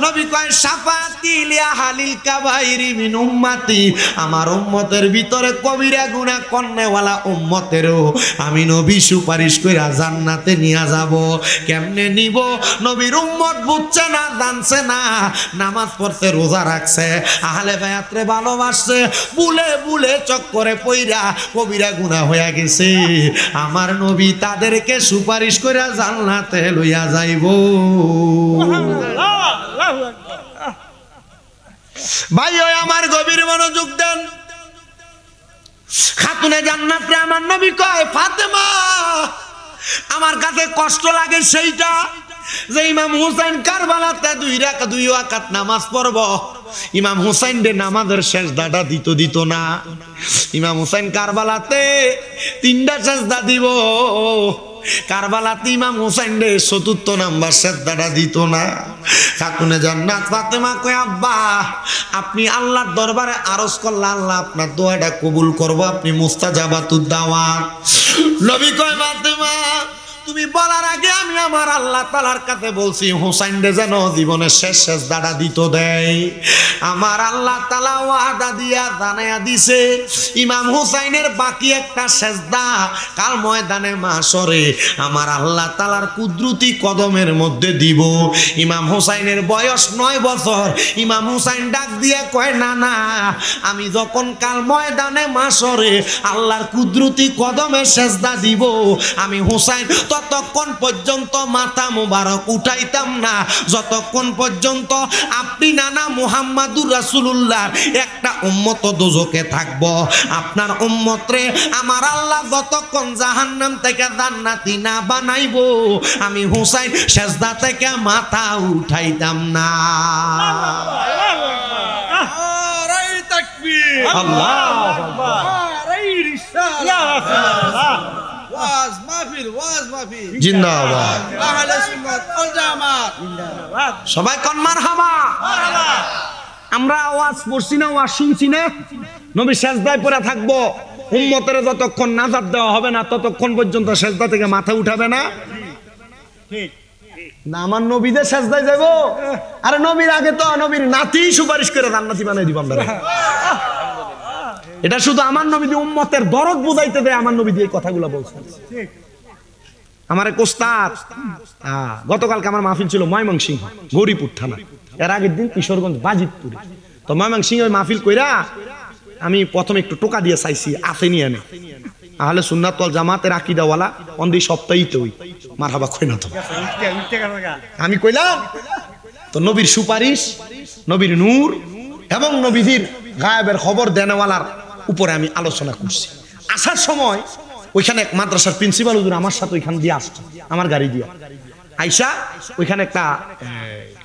নবী কয়, শাফাতি লিয়া হালিল কাবাইরি মিন উম্মতি, আমার উম্মতের ভিতরে কবিরা গুনাহ করনেওয়ালা উম্মতেরও আমি নবী সুপারিশ কইরা জান্নাতে নিয়ে যাব। কেমনে নিব? নবীর উম্মত বুঝছে না, জানছে না, নামাজ পড়তে রোজা রাখছে, আহলে বায়াতরে ভালোবাসছে, বুলে বুলে চক্করে পইরা কবিরা গুনাহ হইয়া গেছে, আমার নবী তাদেরকে সুপারিশ কইরা জান্নাতে লইয়া যাইব। ভাই ওই আমার গভীর মনোযোগ দেন। খাতুনে জান্নাতে আমার নবী কয়, ফাতেমা, আমার কাছে কষ্ট লাগে সেইটা যে ইমাম হুসাইন কারবালাতে 2 রাকাত নামাজ পড়ব, ইমাম হুসাইন রে নামাজের সেজদাটা দিত না। ইমাম হুসাইন কারবালাতে 3টা সেজদা দিব, কারবালাতে ইমাম হুসাইন রে 4র্থ নাম্বার সেজদাটা দিত না। খাতুনে জান্নাত ফাতেমা কয়, আব্বা আপনি আল্লাহর দরবারে আরজ করলে আল্লাহ আপনার দোয়াটা কবুল করব, আপনি মুস্তাজাবাতুদ দাওয়াত। নবী কয়, ফাতেমা তুমি বলার আগে আমি আমার আল্লাহ তাআলার কাছে বলছি হুসাইন রে যেন জীবনের শেষ সেজদাটা দিত দেয়। আমার আল্লাহ তাআলা ওয়াদা দিয়া জানায়া দিছে, ইমাম হুসাইনের বাকি একটা সেজদা কাল ময়দানে মাশরে আমার আল্লাহ তাআলার কুদরতি কদমের মধ্যে দিব। ইমাম হুসাইনের বয়স 9 বছর। ইমাম হুসাইন ডাক দিয়ে কয়, না না, আমি যখন কাল ময়দানে মাশরে আল্লাহর কুদরতি কদমে সেজদা দিব, আমি হুসাইন যতক্ষণ পর্যন্ত মাথা মুবারক উঠাইতাম না, যতক্ষণ পর্যন্ত আপনি নানা মুহাম্মাদুর রাসূলুল্লাহ একটা উম্মত দোজখে থাকব। আপনার উম্মতরে আমার আল্লাহ যতক্ষণ জাহান্নাম থেকে জান্নাতি না বানাইবো, আমি হুসাইন সেজদা থেকে মাথা উঠাইতাম না। আল্লাহু আকবার। ওয়াজ মাহফিল, ওয়াজ মাহফিল জিন্দাবাদ। আহলে সুন্নাত ওয়াল জামাত জিন্দাবাদ। সবাই কোন মারহাবা। আমরা ওয়াজ পড়ছি না, ওয়াজ শুনছি না, নবী সেজদায় পড়ে থাকবো, উম্মতের যতক্ষণ নাজাত দেওয়া হবে না ততক্ষণ পর্যন্ত সেজদা থেকে মাথা উঠাবে না। ঠিক না আমার নবীদের সেজদায় যাব? আরে নবীর আগে তো নবীর নাতি সুপারিশ করে জান্নাতি বানাই দিব আমরা। এটা শুধু আমার নবী দিয়ে উম্মতের দরদ বুঝাইতে দেয়, আমার নবী দিয়ে এই কথাগুলো বলছেন। ঠিক আমার এক ওস্তাদ, গতকালকে আমার মাহফিল ছিল ময়মনসিংহ গৌরীপুর থানা, এর আগের দিন কিশোরগঞ্জ বাজিতপুরে। তো ময়মনসিংহ মাহফিল কইরা আমি প্রথমে একটু টোকা দিয়ে চাইছি আতে নিয়ে এনে, আহলে সুন্নাত ওয়াল জামাতের আকীদাওয়ালা অন্দি সপ্তাহিত হই মারহাবা কই না। তো আমি কইলাম তো নবীর সুপারিশ, নবীর নূর এবং নবীর গায়েবের খবর দেনেওয়ালার উপরে আমি আলোচনা করছি। আসার সময় ওইখানে এক মাদ্রাসার প্রিন্সিপাল হুজুর আমার সাথে ওইখান দিয়ে আসছে, আমার গাড়ি দিয়ে আইসা। ওইখানে একটা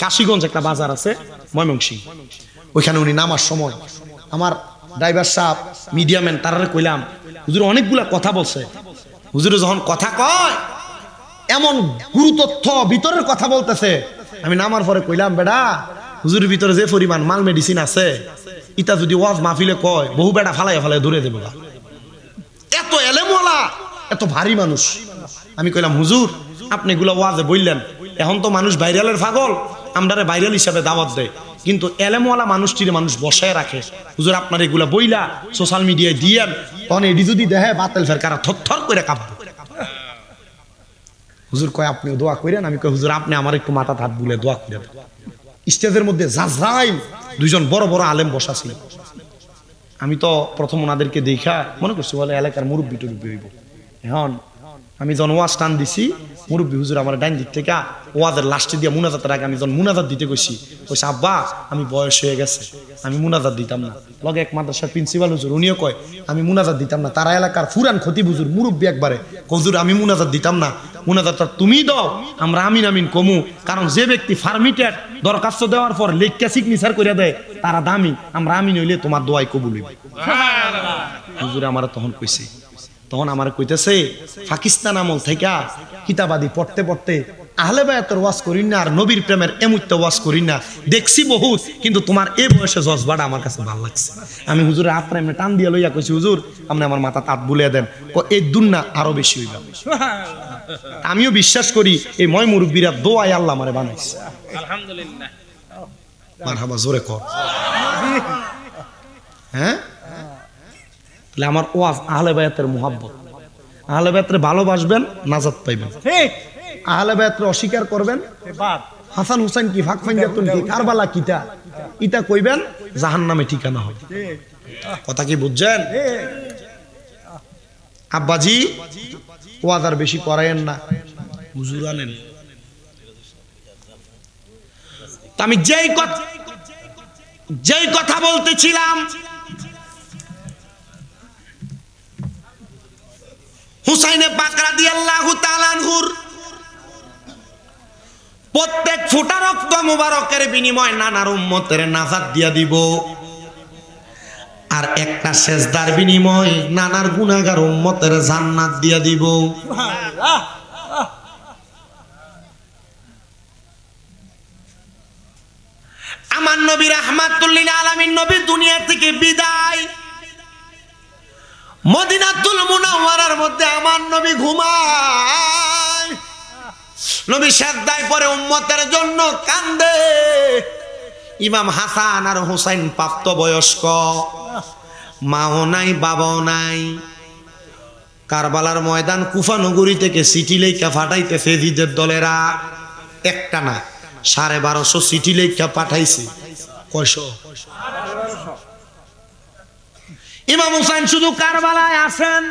কাশীগঞ্জ একটা বাজার আছে ময়মনসিংহ, ওইখানে উনি নামার সময় আমার ড্রাইভার সাহেব মিডিয়াম্যান তারারে কইলাম, হুজুর অনেকগুলা কথা বলছে। হুজুরে যখন কথা কয় এমন গুরু তথ্য ভিতরের কথা বলতেছে, আমি নামার পরে কইলাম, বেটা হুজুরের ভিতরে যে পরিমাণ মাল মেডিসিন আছে, ইটা যদি ওয়াজ মাহফিলে কয় বহু বেটা ফালাই ফালাই ধরে দেবে। এত এলেমওয়ালা, এত ভারী মানুষ। আমি কইলাম, হুজুর আপনি এগুলা ওয়াজে বললেন, এখন তো মানুষ ভাইরালের পাগল, আমরারে ভাইরাল হিসাবে দাওয়াত দেয়, কিন্তু এলেমওয়ালা মানুষটির মানুষ বসায় রাখে। হুজুর আপনার এগুলা বইলা সোশ্যাল মিডিয়ায় দিয়েন, তখন এটি যদি দেখে বাতিল ফের কারা থরথর করে কাঁপবে। হুজুর কয় আপনিও দোয়া করেন। আমি কই হুজুর আপনি আমার একটু মাথা হাত বুলে দোয়া করে দেন। স্টেজের মধ্যে জাজরাইল দুইজন বড় বড় আলেম বসা ছিল। আমি তো প্রথম ওনাদেরকে দেখা মনে করছি বলে এলাকার মুরব্বী টুরব্বী হইব। এখন আমি যখন ওয়াজ টান দিছি, মুরব্বী হুজুর আমার ডাইন দিক থেকে ওয়াজের লাস্টে দিয়ে মুনাজাতের আগে আমি যখন মুনাজাত দিতে গেছি, কইছে আব্বা আমি বয়স হয়ে গেছে, আমি মুনাজাত দিতাম না। লগে এক মাদ্রাসার প্রিন্সিপাল হুজুর উনিও কয় আমি মুনাজাত দিতাম না। তারা এলাকার ফুরান খতিব হুজুর মুরব্বী একবারে হুজুর আমি মুনাজাত দিতাম না, মুনাজাতটা তুমি দাও, আমরা আমিন আমিন কমু। কারণ যে ব্যক্তি ফার্মিটেড দরখাস্ত দেওয়ার পর লেখা সিগনেচার করে দেয় তারা দামি, আমরা আমিন হইলে তোমার দোয়াই কবুল হইবে। হুজুরে আমার তখন কইছে, তখন আমার কইতেছে পাকিস্তান আমল থেকে কিতাবাদি পড়তে পড়তে আহলে বায়াতের ওয়াজ করিন না, আর নবীর প্রেমের এমুত্তে ওয়াজ করিন না, দেখছি বহুত, কিন্তু তোমার এই বয়সে জজবাটা আমার কাছে ভালো লাগছে। আমি হুজুরে আপনার এমনি টান দিয়ে লইয়া কইছি, হুজুর আপনি আমার মাথা তাত বুলিয়ে দেন, এই দুন্না আরো বেশি হইবা। আমিও বিশ্বাস করি এই ময় মুরব্বীরা দোয়াই আল্লাহ আমারে বানাইছে। আলহামদুলিল্লাহ, মারহাবা জোরে কর। হ্যাঁ, তাহলে আমার ওয়াজ আহলে বায়াতের মুহাব্বত, আহলে বায়াতের ভালোবাসবেন নাজাত পাইবেন। ঠিক আহলে বায়াতের অস্বীকার করবেন, বাদ হাসান হুসাইন কি ফাঁক ফাইজাতুন কি কারবালা কিটা ইটা কইবেন, জাহান্নামে ঠিকানা হয়। ঠিক কথা কি বুঝছেন? আব্বাজি ওয়াজ আর বেশি করায়েন না, হুজুর আনেন। আমি যেই কথা বলতেছিলাম, হুসাইনে পাক রাদিয়াল্লাহু তাআলা আনহুর প্রত্যেক ফোঁটা রক্ত মুবারকের বিনিময়ে নানার উম্মতের নাজাত দিয়া দিব, আর একটা সেজদার বিনিময়ে নানার গুনাহগার উম্মতের জান্নাত দিয়া দিব। সুবহানাল্লাহ। আমার নবী রাহমাতুল লিল আলামিন নবী দুনিয়া থেকে বিদায়, মদিনাতুল মুনাওয়ারার মধ্যে আমার নবী ঘুমায়। নবী সিজদায় পড়ে উম্মতের জন্য কান্দে। ইমাম হাসান আর হুসাইন প্রাপ্ত বয়স্ক, মাও নাই বাবাও নাই। কারবালার ময়দান কুফা নগরী থেকে চিঠি লেখা পাঠাইতে ফেজিদের দলেরা, একটা না 1250 চিঠি লেখা পাঠাইছে। কয়শো? ইমাম হুসাইন শুধু কারবালায় আসেন,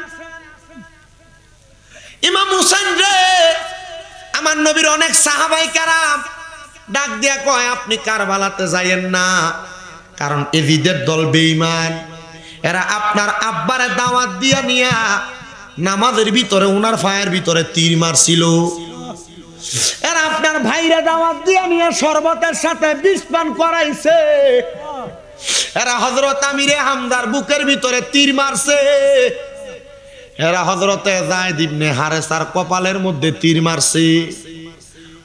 ইমাম হুসাইন রে আমার নবীর অনেক সাহাবাই কারাম ডাক দিয়া কয় আপনি কারবালাতে যাইয়েন না, কারণ এজিদের দল বেঈমান। এরা আপনার আব্বারে দাওয়াত দিয়া নিয়া নামাজের ভিতরে উনার ফায়ের ভিতরে তীর মারছিল। এরা আপনার ভাইরা দাওয়াত দিয়া নিয়া শরবতের সাথে বিষ পান করাইছে। এরা হযরত আমিরে হামদার বুকের ভিতরে তীর মারছে। এরা হযরতে যায়েদ ইবনে হারেসার কপালের মধ্যে তীর মারছে।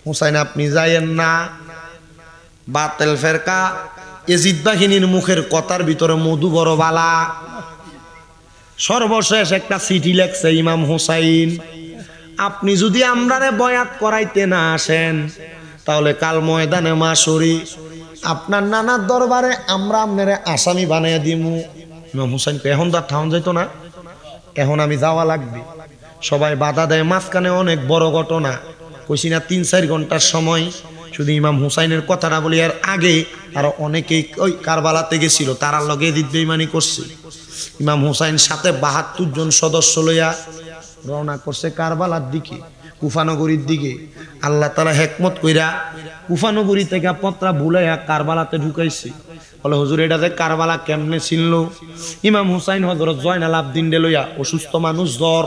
হুসাইন আপনি যাইয়েন না, বাতিল ফেরকা এজিদ বাহিনীর মুখের কথার ভিতরে মধু বড় বালা। সর্বশেষ একটা চিঠি লেখছে ইমাম হুসাইন, আপনি যদি আমরারে বয়াত করাইতে না আসেন তাহলে কাল ময়দানে মাশরি আপনার নানার দরবারে আমরা আপনারে আসামি বানাইয়া দিমু। ইমাম হুসাইনকে এখন তার ঠাউন যাইতো না, এখন আমি যাওয়া লাগবে। সবাই বাধা দেয়, মাঝখানে অনেক বড় ঘটনা কইছি না 3-4 ঘন্টার সময়। শুধু ইমাম হুসাইনের কথাটা বলি, এর আগে আরো অনেকেই ওই কারবালাতে গেছিল, তারার লগে এদিক বেঈমানি করছে। ইমাম হুসাইন সাথে 72 জন সদস্য লইয়া রওনা করছে কারবালার দিকে, কুফানগরীর দিকে। আল্লাহ তাআলা হিকমত কইরা কুফানগরী থেকে পত্রা ভুলাইয়া কারবালাতে ঢুকাইছে। বলে হুজুর এটা যে কারবালা কেমনে চিনলো? ইমাম হুসাইন হযরত জয়নাল আবদিন ডে লইয়া, অসুস্থ মানুষ জ্বর,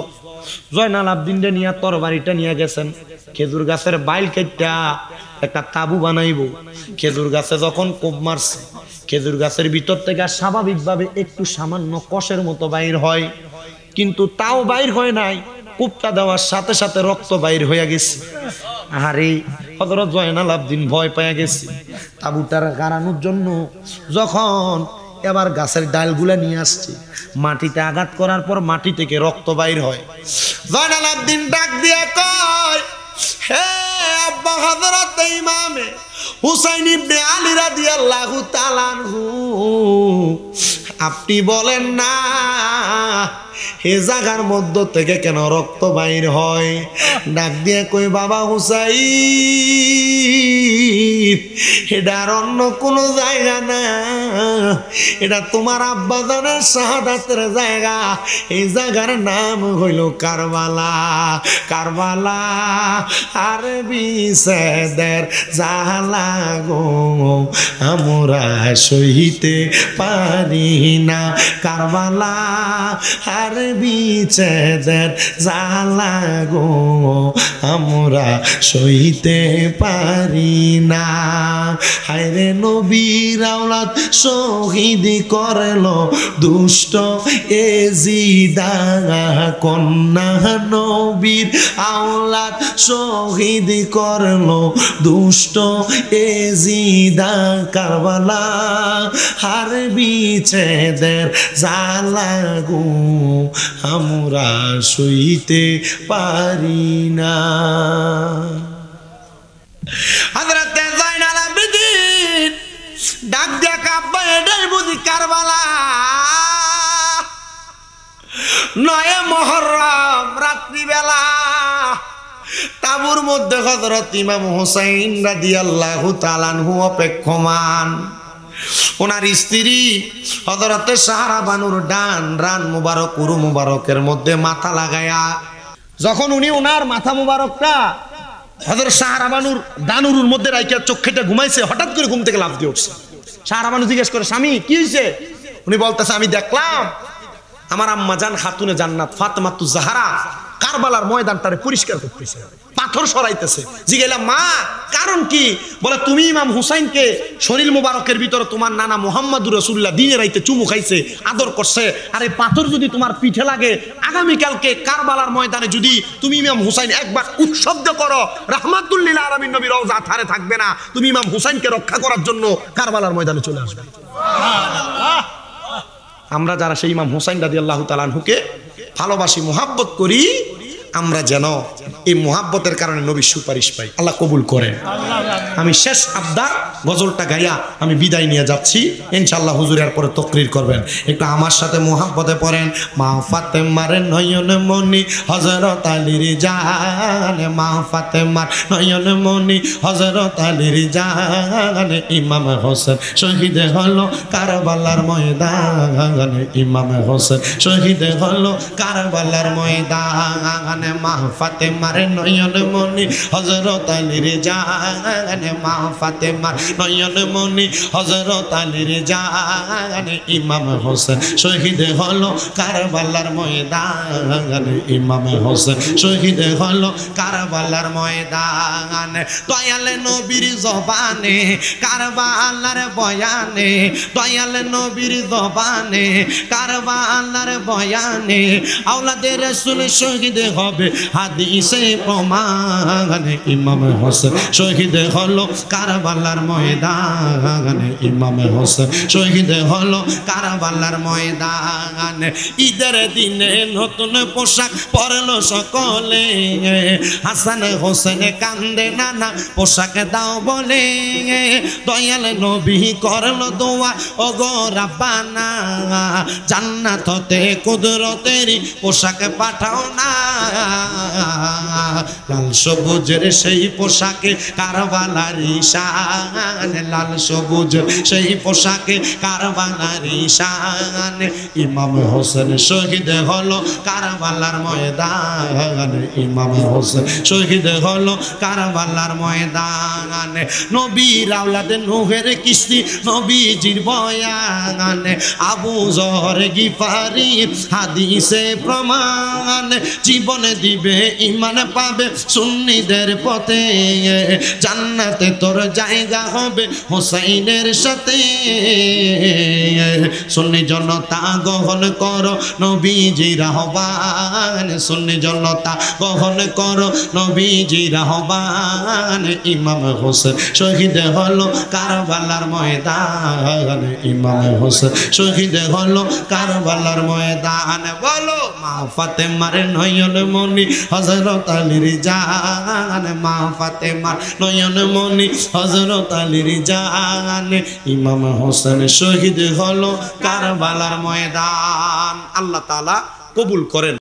জয়নাল আবদিন ডে নিয়ে তরবারিটা নিয়ে গেছেন। খেজুর গাছের বাইল কেটটা একটা তাবু বানাইবো। খেজুর গাছে যখন কোপ মারছে, খেজুর গাছের ভিতর থেকে স্বাভাবিকভাবে একটু সামান্য কষের মতো বাইর হয়, কিন্তু তাও বাইর হয় নাই। কোপটা দেওয়ার সাথে সাথে রক্ত বাইর হয়ে গেছে। আরে হযরত জয়নাল আবদিন ভয় পেয়ে গেছে। তাবুটার গাড়ানোর জন্য যখন এবার গাছের ডালগুলা নিয়ে আসছে, মাটিতে আঘাত করার পর মাটি থেকে রক্ত বাইর হয়। জয়নাল আবদিন ডাক দিয়ে কয়, হে আব্বা হযরত ইমামে হুসাইন ইবনে আলী রাদিয়াল্লাহু তাআলা আনহু, আপনি বলেন না হে জায়গার মধ্য থেকে কেন রক্ত বাইর হয়? ডাক দিয়ে কই, বাবা হুসাইন, এটা আর অন্য কোনো জায়গা না, এটা তোমার আব্বাজানের শাহাদাতের জায়গা। এই জায়গার নাম হইল কারবালা। কারবালা আর বিছেদের জ্বালা গো আমরা সইতে পারি না। কারবালা আর বিছেদের জ্বালা গো আমরা সইতে পারি না। হায়রে নবীর আওলাদ শহীদ করলো দুষ্ট এজিদা কন্যা। নবীর আওলাদ শহীদ করলো দুষ্ট এজিদা। কারবালা আর বিছেদের জ্বালা গো আমরা সইতে পারি না। হযরতে জয়নাল আবেদিন ডাক দিয়া কাব্বা, এটাই বুঝি কারবালা। 9 মুহররম রাত্রিবেলা তাবুর মধ্যে হযরত ইমাম হুসাইন রাদিয়াল্লাহু তাআলা আনহু অপেক্ষমান। ওনার স্ত্রী হযরতে সাহারা বানুর ডান রান মুবারক উরু মুবারকের মধ্যে মাথা লাগায়া, যখন উনি ওনার মাথা মুবারকটা হযরত সাহারা বানুর ডানুরুর মধ্যে রাইখা চোখেটা ঘুমাইছে, হঠাৎ করে ঘুম থেকে লাফ দিয়ে উঠছে। সাহারা বানু জিজ্ঞেস করে, স্বামী কি হয়েছে? উনি বলতেছে, আমি দেখলাম আমার আম্মা জান খাতুনে জান্নাত ফাতেমাতুজ জাহরা কারবালার ময়দানটারে পরিষ্কার করতেছে, পাথর সরাইতেছে। জিজ্ঞাসা, মা কারণ কি? বলে, তুমি ইমাম হুসাইনকে শরীর মুবারকের ভিতরে তোমার নানা মুহাম্মদুর রাসূলুল্লাহ দিনে রাইতে চুমু খাইছে, আদর করছে। আর এই পাথর যদি তোমার পিঠে লাগে, আগামীকালকে কারবালার ময়দানে যদি তুমি ইমাম হুসাইন একবার উৎশব্দ করো, রাহমাতুল লিল আলামিন নবী রওজা থারে থাকবে না। তুমি ইমাম হুসাইনকে রক্ষা করার জন্য কারবালার ময়দানে চলে আসবে। আমরা যারা সেই ইমাম হুসাইন রাদিয়াল্লাহু তাআলা আনহুকে ভালোবাসি, মুহাব্বত করি, আমরা যেন এই মোহাব্বতের কারণে নবী সুপারিশ পাই, আল্লাহ কবুল করেন। আমি শেষ আবদার গজলটা গাইয়া আমি বিদায় নিয়ে যাচ্ছি, ইনশাআল্লাহ হুজুরের পরে তকরির করবেন। একটু আমার সাথে মোহাব্বতে পড়েন। মা ফাতেমার নয়ন মনি হযরত আলীর জান, মা ফাতেমার নয়ন মনি হযরত আলীর জান, ইমাম হোসেন শহীদ হলো কারবালার ময়দান, ইমাম হোসেন শহীদ হলো কারবালার ময়দান। মা ফাতেমার নয়ন মনি হযরত আলীর জান, মা ফাতেমার নয়ন মনি হযরত আলীর জান, ইমাম হোসেন শহীদ হলো কারবালার ময়দান, ইমাম হোসেন শহীদ হলো কারবালার ময়দান। দয়াল নবীর জবানে কারবালার বয়ানে, দয়াল নবীর জবানে কারবালার বয়ানে, আওলাদে রাসূল শহীদ হবে হাদিসে প্রমাণ, ইমাম হোসেন শহীদ হলো কারবালার ময়দান, ইমাম হোসেন শহীদ হলো কারবালার ময়দান। ঈদের দিনে নতুন পোশাক পরলো সকলে, হাসান হোসেন কান্দে নানা পোশাক দাও বলে, দয়াল নবী করলো দোয়া ও গো রাব্বানা, জান্নাত হতে কুদরতেরই পোশাক পাঠাও না, লাল সবুজের সেই পোশাকে কারবালারি শান, লাল সবুজ সেই পোশাকে কারবালারি শান, ইমাম হোসেন শহীদ হলো কারবালার ময়দান, ইমাম হোসেন শহীদ হলো কারবালার ময়দান। নবীর আওলাদ নূহের কিস্তি নবীজির বয়ান, আবু যর গিফারি হাদিসে প্রমাণ, জীবন দিবে ইমান পাবে সুন্নিদের পথে, জান্নাতে তোর জায়গা হবে হোসাইনের সাথে, সুন্নি জনতা গ্রহণ করো নবীজির আহ্বান, সুন্নি জনতা গ্রহণ করো নবীজির আহ্বান, ইমাম হোসেন শহীদ হলো কারবালার ময়দান, ইমাম হোসেন শহীদ হলো কারবালার ময়দান। বলো মা ফাতেমার নয়ন মনি হযরত আলীর জান, মা ফাতেমার নয়ন মনি হযরত আলীর জান, ইমাম হোসেন শহীদ হলো কারবালার ময়দান। আল্লাহ তাআলা কবুল করেন।